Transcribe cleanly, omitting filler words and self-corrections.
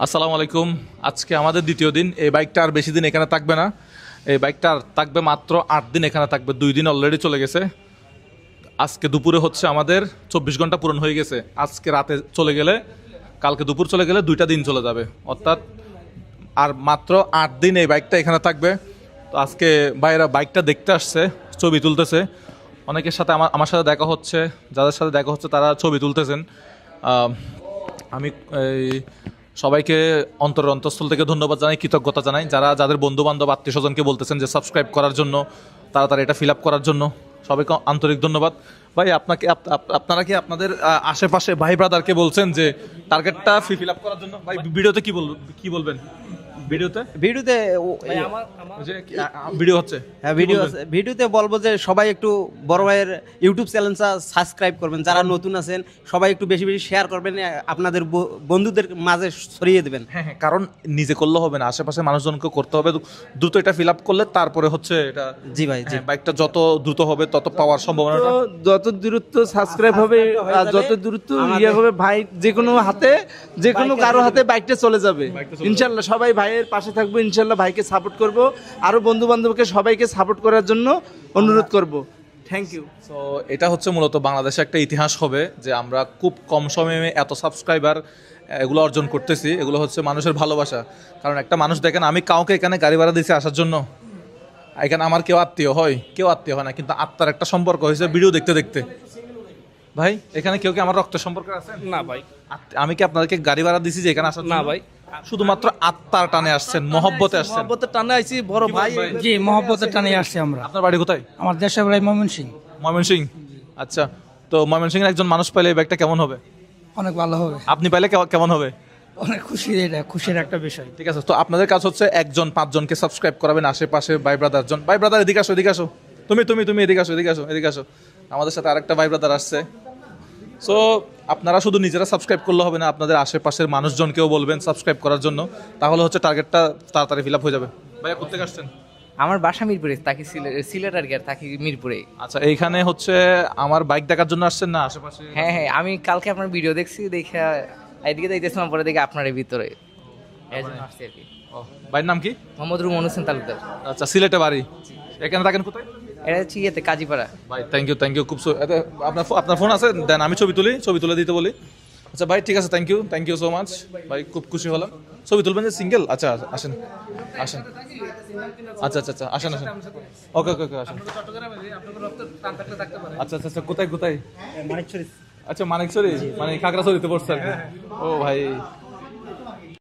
আসসালামু আলাইকুম। আজকে আমাদের দ্বিতীয় দিন। এই বাইকটা আর বেশি দিন এখানে থাকবে না। এই বাইকটা আর থাকবে মাত্র 8 দিন এখানে থাকবে। 2 দিন অলরেডি চলে গেছে। আজকে দুপুরে হচ্ছে আমাদের 24 ঘন্টা পূরণ হয়ে গেছে। আজকে রাতে চলে গেলে, কালকে দুপুর চলে গেলে 2টা দিন চলে যাবে, অর্থাৎ আর মাত্র 8 দিন এই বাইকটা এখানে থাকবে। তো আজকে ভাইয়েরা বাইকটা দেখতে আসছে, ছবি তুলতেছে। অনেকের সাথে আমার সাথে দেখা হচ্ছে, যাদের সাথে দেখা হচ্ছে তারা ছবি তুলতেছেন। আমি এই সবাইকে অন্তরের অন্তঃস্থল থেকে ধন্যবাদ জানাই, কৃতজ্ঞতা জানাই, যাদের বন্ধু বান্ধব আত্মীয় স্বজনকে বলতেছেন যে সাবস্ক্রাইব করার জন্য, তাড়াতাড়ি এটা ফিল আপ করার জন্য। সবাইকে আন্তরিক ধন্যবাদ। ভাই আপনারা কি আপনাদের আশেপাশে ভাই ব্রাদারকে বলছেন যে টার্গেটটা ফিল আপ করার জন্য? ভাই ভিডিওতে কি বলবেন? ভিডিওতে ভিডিও হচ্ছে, হ্যাঁ ভিডিওতে বলবো যে সবাই একটু বড় ভাইয়ের ইউটিউব চ্যানেলটা সাবস্ক্রাইব করবেন, যারা নতুন আছেন সবাই একটু বেশি বেশি শেয়ার করবেন, আপনাদের বন্ধুদের মাঝে ছড়িয়ে দেবেন। হ্যাঁ, কারণ নিজে করলে হবে না, আশেপাশে মানুষজনকে করতে হবে। দ্রুত এটা ফিল আপ করলে তারপরে হচ্ছে এটা, জি ভাই, জি বাইকটা যত দ্রুত হবে তত পাওয়ার সম্ভাবনা, যত দ্রুত সাবস্ক্রাইব হবে আর যত দ্রুত ইয়ে হবে ভাই, যে কোনো কারো হাতে বাইকটা চলে যাবে ইনশাল্লাহ। সবাই ভাইয়ের পাশে থাকবো ইনশাল্লাহ, ভাইকে সাপোর্ট করব, আরো বন্ধু বান্ধবকে সবাইকে সাপোর্ট করার জন্য অনুরোধ করব। Thank you. সো এটা হচ্ছে মূলত বাংলাদেশে একটা ইতিহাস হবে যে আমরা খুব কম সময়ে এত সাবস্ক্রাইবার এগুলো অর্জন করতেছি। এগুলো হচ্ছে মানুষের ভালোবাসা। কারণ একটা মানুষ দেখেন, আমি কাউকে এখানে গাড়ি ভাড়া দিয়েছি আসার জন্য, এখানে আমার কেউ আত্মীয় হয় না, কিন্তু আত্মার একটা সম্পর্ক হয়েছে ভিডিও দেখতে দেখতে। ভাই এখানে কেউ কি আমার রক্তের সম্পর্ক আছে? না ভাই, আমি কি আপনাদেরকে গাড়ি ভাড়া দিছি যে এখানে আসার? না ভাই, শুধুমাত্র আত্মার টানে আসছেন, মহব্বতে আসছেন। মহব্বতের টানে আইছি বড় ভাই। জি, মহব্বতের টানে আসছি আমরা। আপনার বাড়ি কোথায়? আমার দেশের বাড়ি ময়মনসিংহ। ময়মনসিংহ। আচ্ছা, তো ময়মনসিংহের একজন মানুষ পাইলে এই ব্যাগটা কেমন হবে? অনেক ভালো হবে, আপনি পাইলে কেমন হবে? অনেক খুশি, এটা খুশির একটা বিষয়। ঠিক আছে, তো আপনাদের কাজ হচ্ছে 1-5 জনকে সাবস্ক্রাইব করাবেন আশেপাশে। ভাই ব্রাদার এদিকে আসো। তুমি এদিকে আসো। আমাদের সাথে আরেকটা ভাই ব্রাদার আসছে। সো আপনারা শুধু নিজেরা সাবস্ক্রাইব করলে হবে না, আপনাদের আশেপাশের মানুষজনকেও বলবেন সাবস্ক্রাইব করার জন্য, তাহলে হচ্ছে টার্গেটটা তাড়াতাড়ি ফিল আপ হয়ে যাবে। ভাইয়া কোথা থেকে আসছেন? আমার বাসা মিরপুরে, থাকি সিলেট আর কি, আর থাকি মিরপুরে। আচ্ছা, এইখানে হচ্ছে আমার বাইক দেখার জন্য আসছেন না আশেপাশে? হ্যাঁ, আমি কালকে আপনার ভিডিও দেখছি, দেখে এদিকে দেখতেছিলাম, পরে দেখে আপনার ভিতরে আসছি আর কি। ভাইয়ের নাম কি? মোহাম্মদ রুমন হোসেন তালুকদার। আচ্ছা, সিলেটে বাড়ি। এখানে থাকেন কোথায়? এটা হচ্ছে ইয়েতে কাজীপাড়া। ভাই থ্যাংক ইউ খুব আপনার ফোন আছে দেন, আমি ছবি তুলে দিতে বলি। আচ্ছা ভাই, ঠিক আছে, থ্যাংক ইউ সো মাচ ভাই, খুব খুশি হলাম। ছবি তুলবেন যে সিঙ্গেল? আচ্ছা আসেন। আচ্ছা আসেন। ওকে আসেন। আচ্ছা কোথায়? আচ্ছা মানিকছড়ি, মানে খাগড়াছড়িতে পড়ছে আর কি। ও ভাই,